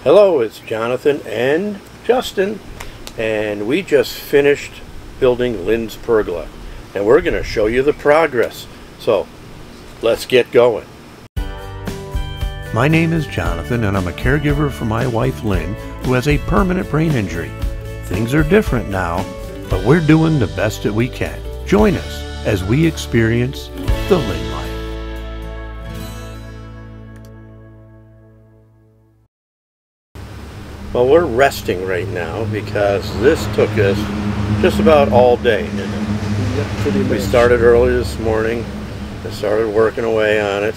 Hello, it's Jonathan and Justin, and we just finished building Lynne's pergola, and we're going to show you the progress. So, let's get going. My name is Jonathan, and I'm a caregiver for my wife Lynne, who has a permanent brain injury. Things are different now, but we're doing the best that we can. Join us as we experience the Lynne life. Well, we're resting right now because this took us just about all day, didn't it? Yep, pretty much. We started early this morning and started working away on it,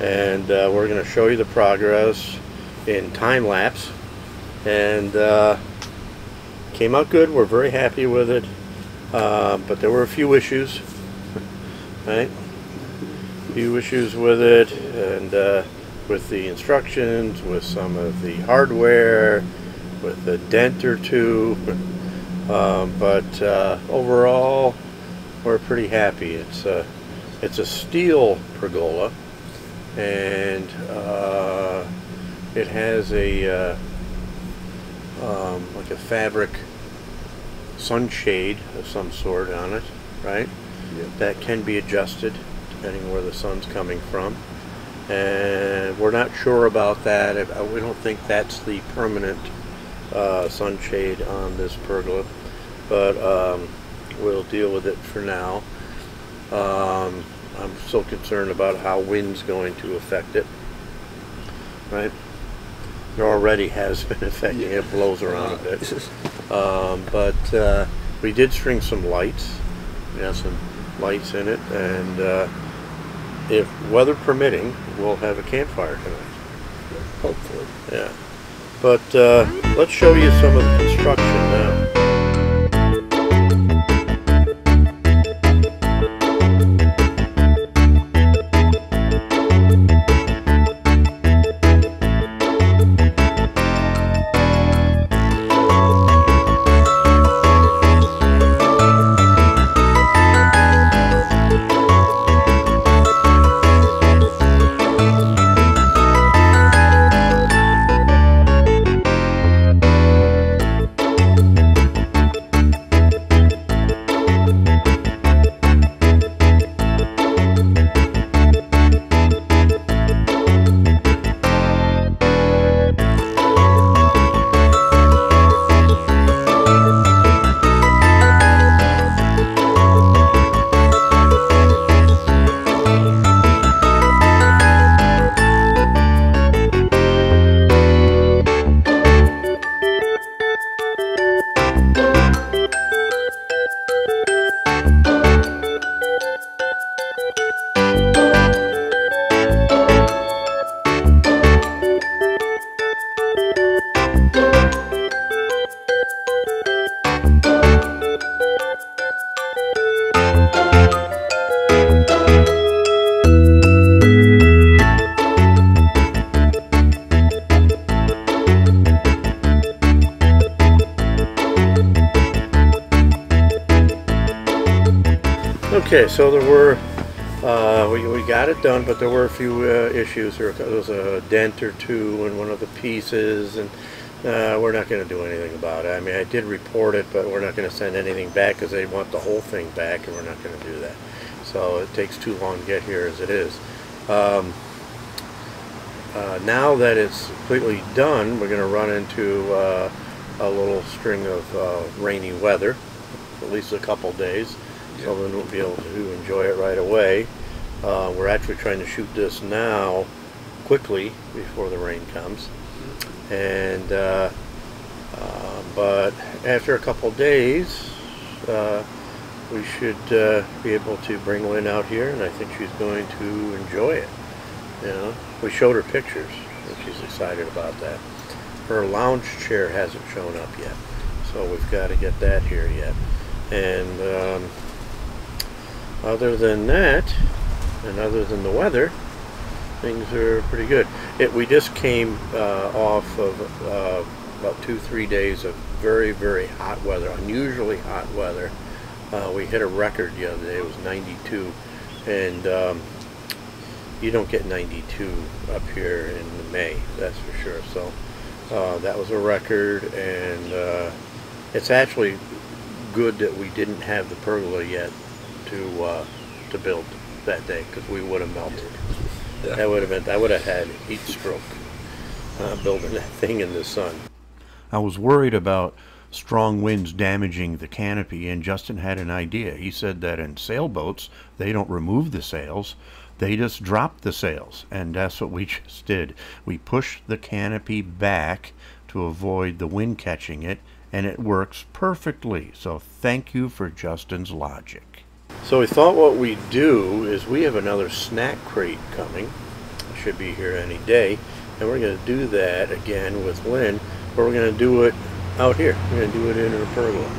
and we're going to show you the progress in time lapse, and came out good. We're very happy with it, but there were a few issues, right? A few issues with it, and with the instructions, with some of the hardware, with a dent or two, but overall we're pretty happy. It's a steel pergola, and it has a like a fabric sunshade of some sort on it, right? Yep. That can be adjusted depending where the sun's coming from. And we're not sure about that. We don't think that's the permanent sunshade on this pergola, but we'll deal with it for now. I'm still concerned about how wind's going to affect it, right? It already has been affecting it. It blows around a bit. But we did string some lights. We have some lights in it, and if weather permitting, we'll have a campfire tonight. hopefully. Yeah. But let's show you some of the construction now. Okay, so there were, we got it done, but there were a few issues. There was a dent or two in one of the pieces, and we're not going to do anything about it. I mean, I did report it, but we're not going to send anything back because they want the whole thing back, and we're not going to do that. So it takes too long to get here as it is. Now that it's completely done, we're going to run into a little string of rainy weather, at least a couple days. So then we'll be able to enjoy it right away. We're actually trying to shoot this now quickly before the rain comes, and but after a couple days we should be able to bring Lynne out here, and I think she's going to enjoy it. You know, we showed her pictures and she's excited about that. Her lounge chair hasn't shown up yet, so we've got to get that here yet. And other than that, and other than the weather, things are pretty good. We just came off of about 2-3 days of very, very hot weather, unusually hot weather. We hit a record the other day. It was 92, and you don't get 92 up here in May, that's for sure. So That was a record, and it's actually good that we didn't have the pergola yet to build that day, because we would have melted. That would have been, I would have had heat stroke building that thing in the sun. I was worried about strong winds damaging the canopy, and Justin had an idea. He said that in sailboats they don't remove the sails, they just drop the sails, and that's what we just did. We pushed the canopy back to avoid the wind catching it, and it works perfectly. So thank you for Justin's logic. So we thought what we'd do is, we have another snack crate coming. It should be here any day, and we're going to do that again with Lynne, but we're going to do it out here. We're going to do it in her pergola.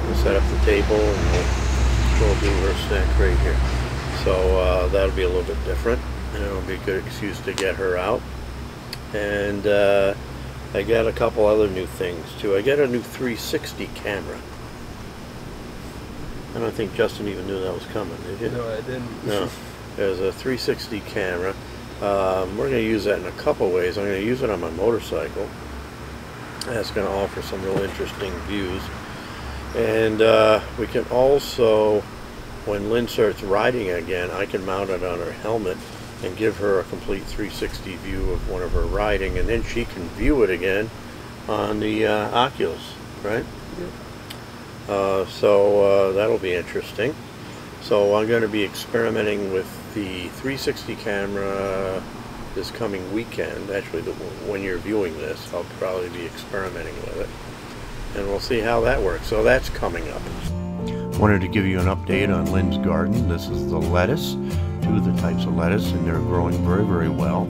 We'll set up the table and we'll do her snack crate here. So that'll be a little bit different, and it'll be a good excuse to get her out. And I got a couple other new things too. I got a new 360 camera. I don't think Justin even knew that was coming, did you? No, I didn't. No. There's a 360 camera. We're going to use that in a couple ways. I'm going to use it on my motorcycle. That's going to offer some real interesting views. And we can also, when Lynne starts riding again, I can mount it on her helmet and give her a complete 360 view of one of her riding, and then she can view it again on the Oculus, right? Yep. So that'll be interesting. So I'm going to be experimenting with the 360 camera this coming weekend. Actually, when you're viewing this, I'll probably be experimenting with it, and we'll see how that works. So that's coming up. Wanted to give you an update on Lynne's garden. This is the lettuce, two of the types of lettuce, and they're growing very, very well.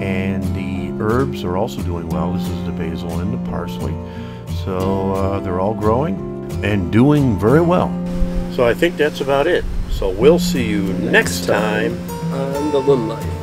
And the herbs are also doing well. This is the basil and the parsley. So they're all growing and doing very well. So I think that's about it. So we'll see you next time on the Lynne Life.